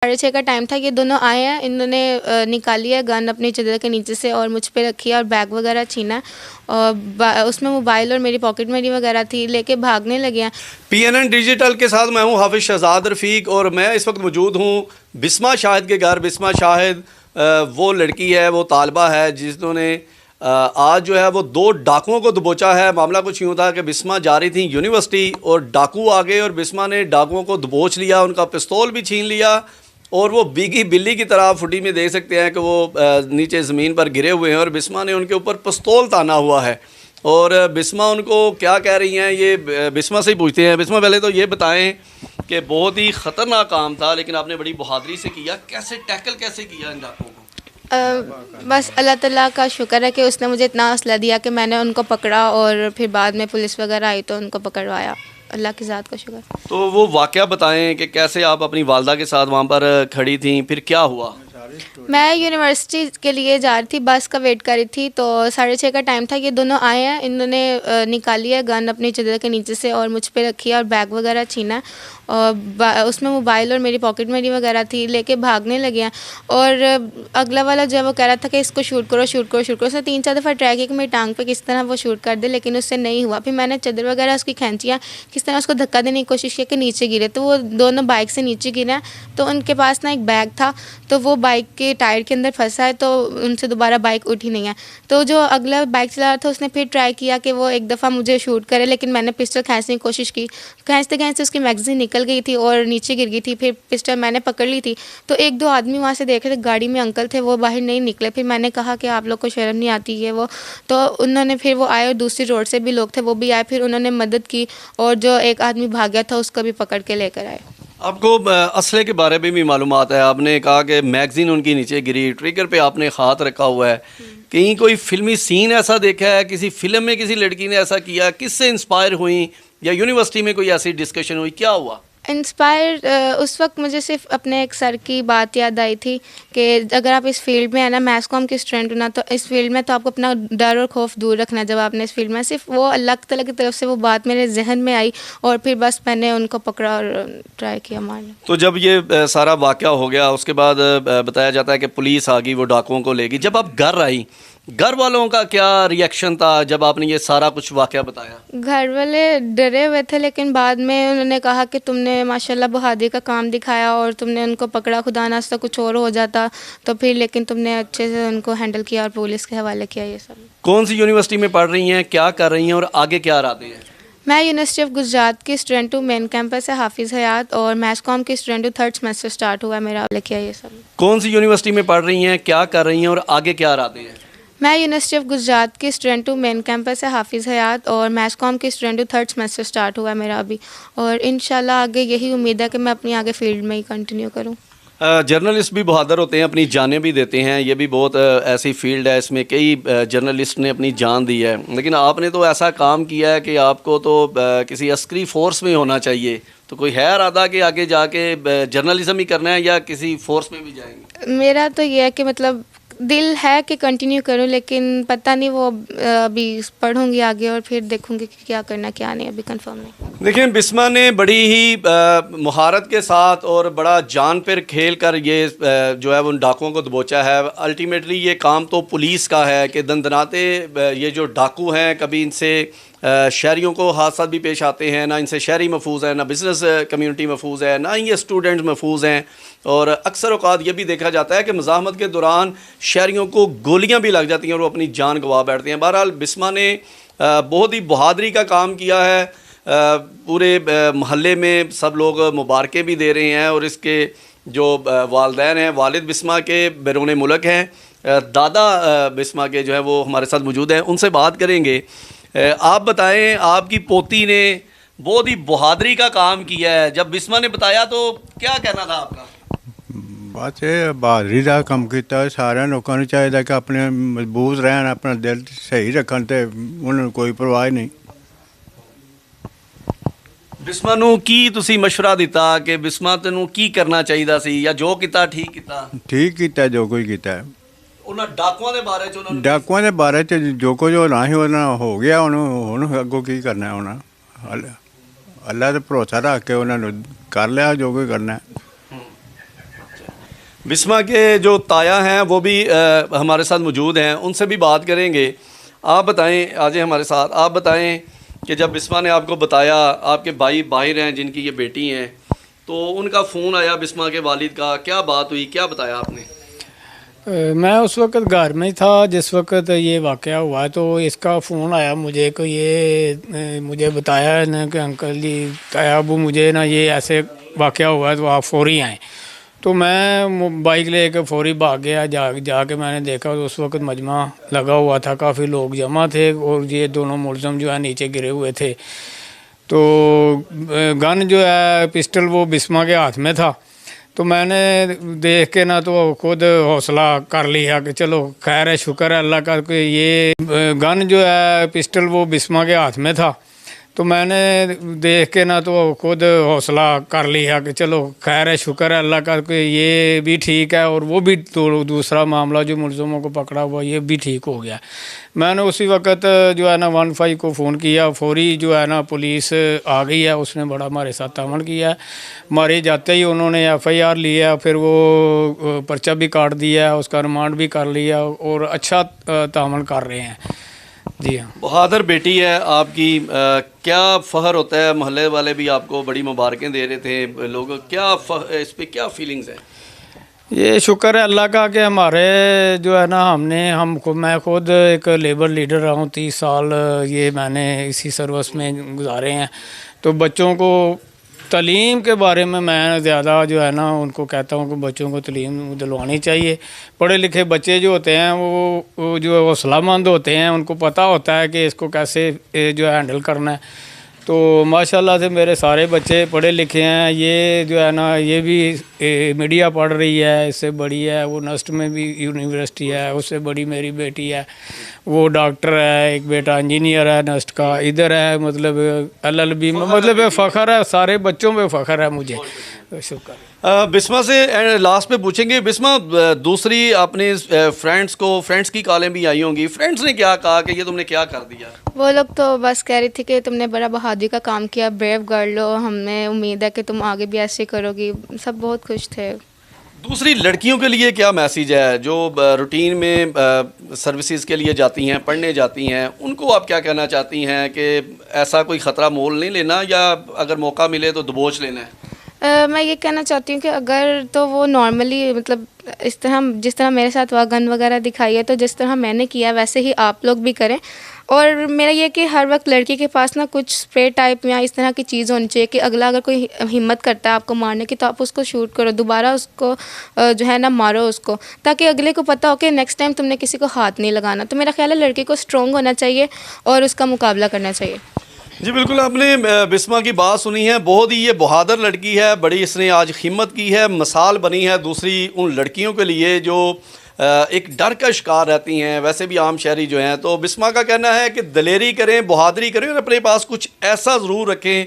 6:30 کا ٹائم تھا. یہ دونوں آئے ہیں, انہوں نے نکالی ہے گن اپنی چادر کے نیچے سے اور مجھ پہ رکھی ہے اور بیگ وغیرہ چھینا ہے, اور اس میں موبائل اور میری پاکٹ منی وغیرہ تھی, لے کے بھاگنے لگے ہیں. PNN ڈیجیٹل کے ساتھ میں ہوں حافظ شہزاد رفیق, اور میں اس وقت موجود ہوں بسمہ شاہد کے گھر. بسمہ شاہد وہ لڑکی ہے, وہ طالبہ ہے جنہوں نے آج جو ہے وہ 2 ڈاکوؤں کو دبوچا ہے. معاملہ کچھ یوں تھا کہ بسمہ جا رہی تھی یونیورسٹی اور ڈاکو آ گئے اور بسمہ نے ڈاکوؤں کو دبوچ لیا, ان کا پستول بھی چھین لیا, اور وہ بیگی بلی کی طرح فوٹی میں دیکھ سکتے ہیں کہ وہ نیچے زمین پر گرے ہوئے ہیں, اور بسمہ نے ان کے اوپر پستول تانا ہوا ہے. اور بسمہ ان کو کیا کہہ رہی ہیں, یہ بسمہ سے ہی پوچھتے ہیں. بسمہ پہلے تو یہ بتائیں کہ بہت ہی خطرناک کام تھا لیکن آپ نے بڑی بہادری سے کیا, کیسے ٹیکل کیسے کیا ان ڈاکوؤں کو؟ بس اللہ تعالیٰ کا شکر ہے کہ اس نے مجھے اتنا حوصلہ دیا کہ میں نے ان کو پکڑا, اور پھر بعد میں پولیس وغیرہ آئی تو ان کو پکڑوایا. اللہ کی ذات کا شکر. تو وہ واقعہ بتائیں کہ کیسے آپ اپنی والدہ کے ساتھ وہاں پر کھڑی تھیں, پھر کیا ہوا؟ میں یونیورسٹی کے لیے جا رہی تھی, بس کا ویٹ کر رہی تھی, تو 6:30 کا ٹائم تھا. یہ دونوں آئے ہیں, انہوں نے نکالی ہے گن اپنی چادر کے نیچے سے اور مجھ پہ رکھی ہے اور بیگ وغیرہ چھینا ہے, اور اس میں موبائل اور میری پاکٹ منی وغیرہ تھی, لے کے بھاگنے لگے ہیں. اور اگلا والا جو ہے وہ کہہ رہا تھا کہ اس کو شوٹ کرو شوٹ کرو شوٹ کرو. اس نے 3-4 دفعہ ٹرائی کیا کہ میری ٹانگ پہ کس طرح وہ شوٹ کر دے, لیکن اس سے نہیں ہوا. پھر میں نے چادر وغیرہ اس کی کھینچیاں, کس طرح اس کو دھکا دینے کی کوشش کی کہ نیچے گرے, تو وہ دونوں بائک سے نیچے گرے ہیں. تو ان کے پاس نا ایک بیگ تھا, تو وہ بائک کے ٹائر کے اندر پھنسا ہے, تو ان سے دوبارہ بائک اٹھی نہیں ہے. تو جو اگلا بائک چلا رہا تھا اس نے پھر ٹرائی کیا کہ وہ ایک دفعہ مجھے شوٹ کرے, لیکن میں نے پسٹل کھینچنے کی کوشش کی. کھینچتے کھینچتے اس کی میگزین نکل گئی تھی اور نیچے گر گئی تھی. پھر پسٹل میں نے پکڑ لی تھی, تو 1-2 آدمی وہاں سے دیکھ رہے تھے, گاڑی میں انکل تھے, وہ باہر نہیں نکلے. پھر میں نے کہا کہ آپ لوگ کو شرم نہیں آتی ہے وہ, تو انہوں نے پھر وہ آئے, اور دوسری روڈ سے بھی لوگ تھے وہ بھی آئے, پھر انہوں نے مدد کی, اور جو ایک آدمی بھاگ گیا تھا اس کو بھی پکڑ کے لے کر آئے. آپ کو اسلحے کے بارے میں بھی معلومات ہے, آپ نے کہا کہ میگزین ان کی نیچے گری, ٹریگر پہ آپ نے ہاتھ رکھا ہوا ہے. کہیں کوئی فلمی سین ایسا دیکھا ہے, کسی فلم میں کسی لڑکی نے ایسا کیا, کس سے انسپائر ہوئیں, یا یونیورسٹی میں کوئی ایسی ڈسکشن ہوئی, کیا ہوا؟ انسپائر اس وقت مجھے صرف اپنے ایک سر کی بات یاد آئی تھی کہ اگر آپ اس فیلڈ میں ہیں نا, میس کام کی اسٹوڈنٹ ہونا, تو اس فیلڈ میں تو آپ کو اپنا ڈر اور خوف دور رکھنا. جب آپ نے اس فیلڈ میں, صرف وہ اللہ تعالیٰ کی طرف سے وہ بات میرے ذہن میں آئی, اور پھر بس میں نے ان کو پکڑا اور ٹرائی کیا مارنے. تو جب یہ سارا واقعہ ہو گیا اس کے بعد بتایا جاتا ہے کہ پولیس آ گئی, وہ ڈاکوؤں کو لے گئی. جب آپ گھر آئی, گھر والوں کا کیا ریئیکشن تھا جب آپ نے یہ سارا کچھ واقعہ بتایا؟ گھر والے ڈرے ہوئے تھے, لیکن بعد میں انہوں نے کہا کہ تم نے ماشاءاللہ بہادری کا کام دکھایا, اور تم نے ان کو پکڑا, خدا نخواستہ کچھ اور ہو جاتا تو پھر, لیکن تم نے اچھے سے ان کو ہینڈل کیا اور پولیس کے حوالے کیا. یہ سب. کون سی یونیورسٹی میں پڑھ رہی ہیں, کیا کر رہی ہیں, اور آگے کیا ارادے ہیں؟ میں یونیورسٹی آف گجرات کی اسٹوڈنٹ ہوں, مین کیمپس ہے حافظ حیات, اور میس کام کی اسٹوڈنٹ ہوں, 3rd سیمسٹر اسٹارٹ ہوا ہے میرا. کیا یہ سب. کون سی یونیورسٹی میں پڑھ رہی ہیں, کیا کر رہی ہیں, اور آگے کیا ارادے ہیں؟ میں یونیورسٹی آف گجرات کی اسٹوڈنٹ ہوں, مین کیمپس ہے حافظ حیات, اور میس کام کی اسٹوڈنٹ ہوں, 3rd سیمسٹر اسٹارٹ ہوا ہے میرا ابھی, اور انشاءاللہ آگے یہی امید ہے کہ میں اپنی آگے فیلڈ میں ہی کنٹینیو کروں. جرنلسٹ بھی بہادر ہوتے ہیں, اپنی جانیں بھی دیتے ہیں, یہ بھی بہت ایسی فیلڈ ہے, اس میں کئی جرنلسٹ نے اپنی جان دی ہے, لیکن آپ نے تو ایسا کام کیا ہے کہ آپ کو تو کسی عسکری فورس میں ہونا چاہیے. تو کوئی ہے ارادہ کہ آگے جا کے جرنلزم ہی کرنا ہے یا کسی فورس میں بھی جائیں گے؟ میرا تو یہ ہے کہ مطلب دل ہے کہ کنٹینیو کروں, لیکن پتہ نہیں, وہ ابھی پڑھوں گی آگے اور پھر دیکھوں گی کہ کیا کرنا کیا نہیں, ابھی کنفرم نہیں. دیکھیں, بسمہ نے بڑی ہی مہارت کے ساتھ اور بڑا جان پر کھیل کر یہ جو ہے وہ ان ڈاکوؤں کو دبوچا ہے. الٹیمیٹلی یہ کام تو پولیس کا ہے کہ دندناتے یہ جو ڈاکو ہیں, کبھی ان سے شہریوں کو حادثات بھی پیش آتے ہیں, نہ ان سے شہری محفوظ ہیں, نہ بزنس کمیونٹی محفوظ ہے, نہ یہ اسٹوڈنٹس محفوظ ہیں. اور اکثر اوقات یہ بھی دیکھا جاتا ہے کہ مزاحمت کے دوران شہریوں کو گولیاں بھی لگ جاتی ہیں اور وہ اپنی جان گنوا بیٹھتے ہیں. بہرحال بسمہ نے بہت ہی بہادری کا کام کیا ہے, پورے محلے میں سب لوگ مبارکیں بھی دے رہے ہیں, اور اس کے جو والدین ہیں, والد بسمہ کے بیرون ملک ہیں, دادا بسمہ کے جو ہے وہ ہمارے ساتھ موجود ہیں, ان سے بات کریں گے. آپ بتائیں, آپ کی پوتی نے بہت ہی بہادری کا کام کیا ہے, جب بسمہ نے بتایا تو کیا کہنا تھا آپ کا؟ بس یہ بہادری کا کام کیا. سارے لوگوں نے چاہیے کہ اپنے مضبوط رہن, اپنا دل صحیح رکھن, تے انہوں نے کوئی پرواہ نہیں. بسمہ نو کی تسی مشورہ دیتا کہ بسمہ تینوں کی کرنا چاہیے سی, یا جو کیتا ٹھیک کیتا؟ ٹھیک کیتا جو کوئی کیتا ہے. انہاں ڈاکوؤں دے بارے چ ڈاکوؤں دے بارے چ جو کچھ ہونا سی انہاں ہو گیا, انہوں اگوں کی کرنا ہے. انہاں اللہ تے بھروسہ رکھ کے انہوں نے کر لیا جو کوئی کرنا ہے. بسما کے جو تایا ہیں وہ بھی ہمارے ساتھ موجود ہیں، ان سے بھی بات کریں گے۔ آپ بتائیں، آ جائیں ہمارے ساتھ، آپ بتائیں کہ جب بسما نے آپ کو بتایا، آپ کے بھائی باہر ہیں جن کی یہ بیٹی ہیں، تو ان کا فون آیا بسما کے والد کا، کیا بات ہوئی، کیا بتایا آپ نے؟ میں اس وقت گھر میں ہی تھا جس وقت یہ واقعہ ہوا، تو اس کا فون آیا مجھے کہ یہ مجھے بتایا ہے نا کہ انکل جی تایا ابو مجھے نا یہ ایسے واقعہ ہوا ہے تو آپ فوری آئیں۔ تو میں بائک لے کے فوری بھاگ گیا، جا کے میں نے دیکھا تو اس وقت مجمع لگا ہوا تھا، کافی لوگ جمع تھے اور یہ دونوں ملزم جو ہے نیچے گرے ہوئے تھے۔ تو گن جو ہے پسٹل وہ بسما کے ہاتھ میں تھا، تو میں نے دیکھ کے نا تو خود حوصلہ کر لیا کہ چلو خیر ہے، شکر ہے اللہ کا کہ یہ گن جو ہے پسٹل وہ بسما کے ہاتھ میں تھا۔ تو میں نے دیکھ کے نا تو خود حوصلہ کر لیا کہ چلو خیر ہے، شکر ہے اللہ کا کہ یہ بھی ٹھیک ہے اور وہ بھی دوسرا معاملہ جو ملزموں کو پکڑا ہوا یہ بھی ٹھیک ہو گیا۔ میں نے اسی وقت جو ہے نا 15 کو فون کیا، فوری جو ہے نا پولیس آ گئی ہے، اس نے بڑا ہمارے ساتھ تعاون کیا ہے۔ ہمارے جاتے ہی انہوں نے FIR لیا، پھر وہ پرچہ بھی کاٹ دیا، اس کا ریمانڈ بھی کر لیا اور اچھا تعاون کر رہے ہیں۔ جی ہاں، بہادر بیٹی ہے آپ کی، کیا فخر ہوتا ہے، محلے والے بھی آپ کو بڑی مبارکیں دے رہے تھے لوگ، کیا اس پہ کیا فیلنگز ہیں؟ یہ شکر ہے اللہ کا کہ ہمارے جو ہے نا میں خود ایک لیبر لیڈر رہا ہوں، 30 سال یہ میں نے اسی سروس میں گزارے ہیں۔ تو بچوں کو تعلیم کے بارے میں زیادہ جو ہے نا ان کو کہتا ہوں کہ بچوں کو تعلیم دلوانی چاہیے۔ پڑھے لکھے بچے جو ہوتے ہیں وہ جو حوصلہ مند ہوتے ہیں، ان کو پتہ ہوتا ہے کہ اس کو کیسے جو ہے ہینڈل کرنا ہے۔ تو ماشاءاللہ سے میرے سارے بچے پڑھے لکھے ہیں، یہ جو ہے نا یہ بھی میڈیا پڑھ رہی ہے، اس سے بڑی ہے وہ نسٹ میں بھی یونیورسٹی ہے، اس سے بڑی میری بیٹی ہے وہ ڈاکٹر ہے، ایک بیٹا انجینئر ہے نسٹ کا، ادھر ہے مطلب LLB میں، مطلب فخر ہے، سارے بچوں پہ فخر ہے مجھے۔ شکر۔ بسما سے لاسٹ پہ پوچھیں گے، بسما دوسری اپنے فرینڈس کی کالیں بھی آئی ہوں گی، فرینڈس نے کیا کہا کہ یہ تم نے کیا کر دیا؟ وہ لوگ تو بس کہہ رہی تھی کہ تم نے بڑا بہادری کا کام کیا، بریو گرل ہو، ہمیں امید ہے کہ تم آگے بھی ایسے کرو گی، سب بہت خوش تھے۔ دوسری لڑکیوں کے لیے کیا میسیج ہے جو روٹین میں سروسز کے لیے جاتی ہیں، پڑھنے جاتی ہیں، ان کو آپ کیا کہنا چاہتی ہیں کہ ایسا کوئی خطرہ مول نہیں لینا یا اگر موقع ملے تو دبوچ لینا ہے؟ میں یہ کہنا چاہتی ہوں کہ اگر تو وہ نارملی مطلب اس طرح جس طرح میرے ساتھ گن وغیرہ دکھائی ہے، تو جس طرح میں نے کیا ویسے ہی آپ لوگ بھی کریں۔ اور میرا یہ کہ ہر وقت لڑکی کے پاس نا کچھ اسپرے ٹائپ یا اس طرح کی چیز ہونی چاہیے کہ اگلا اگر کوئی ہمت کرتا ہے آپ کو مارنے کی تو آپ اس کو شوٹ کرو، دوبارہ اس کو جو ہے نا مارو اس کو، تاکہ اگلے کو پتہ ہو کہ نیکسٹ ٹائم تم نے کسی کو ہاتھ نہیں لگانا۔ تو میرا خیال ہے لڑکی کو اسٹرانگ ہونا چاہیے اور اس کا مقابلہ کرنا چاہیے۔ جی بالکل، آپ نے بسما کی بات سنی ہے، بہت ہی یہ بہادر لڑکی ہے، بڑی اس نے آج ہمت کی ہے، مثال بنی ہے دوسری ان لڑکیوں کے لیے جو ایک ڈر کا شکار رہتی ہیں، ویسے بھی عام شہری جو ہیں۔ تو بسما کا کہنا ہے کہ دلیری کریں، بہادری کریں اور اپنے پاس کچھ ایسا ضرور رکھیں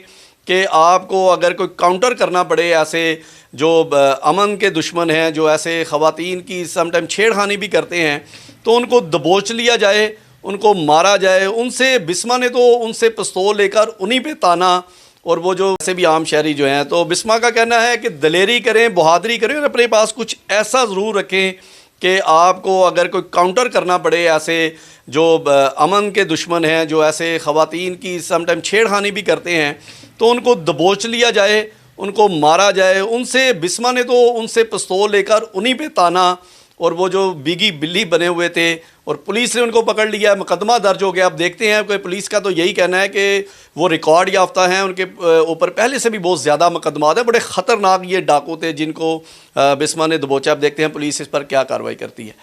کہ آپ کو اگر کوئی کاؤنٹر کرنا پڑے، ایسے جو امن کے دشمن ہیں، جو ایسے خواتین کی سم ٹائم چھیڑ خانی بھی کرتے ہیں، تو ان کو دبوچ لیا جائے، ان کو مارا جائے۔ ان سے بسما نے تو ان سے پستول لے کر انہی پہ تانا، اور وہ جو ایسے بھی عام شہری جو ہیں۔ تو بسما کا کہنا ہے کہ دلیری کریں، بہادری کریں اور اپنے پاس کچھ ایسا ضرور رکھیں کہ آپ کو اگر کوئی کاؤنٹر کرنا پڑے، ایسے جو امن کے دشمن ہیں، جو ایسے خواتین کی سم ٹائم چھیڑ خانی بھی کرتے ہیں، تو ان کو دبوچ لیا جائے، ان کو مارا جائے۔ ان سے بسما نے تو ان سے پستول لے کر انہی پہ تانا، اور وہ جو بیگی بلی بنے ہوئے تھے، اور پولیس نے ان کو پکڑ لیا، مقدمہ درج ہو گیا۔ اب دیکھتے ہیں کہ پولیس کا تو یہی کہنا ہے کہ وہ ریکارڈ یافتہ ہیں، ان کے اوپر پہلے سے بھی بہت زیادہ مقدمات ہیں، بڑے خطرناک یہ ڈاکو تھے جن کو بسما نے دبوچا۔ اب دیکھتے ہیں پولیس اس پر کیا کارروائی کرتی ہے۔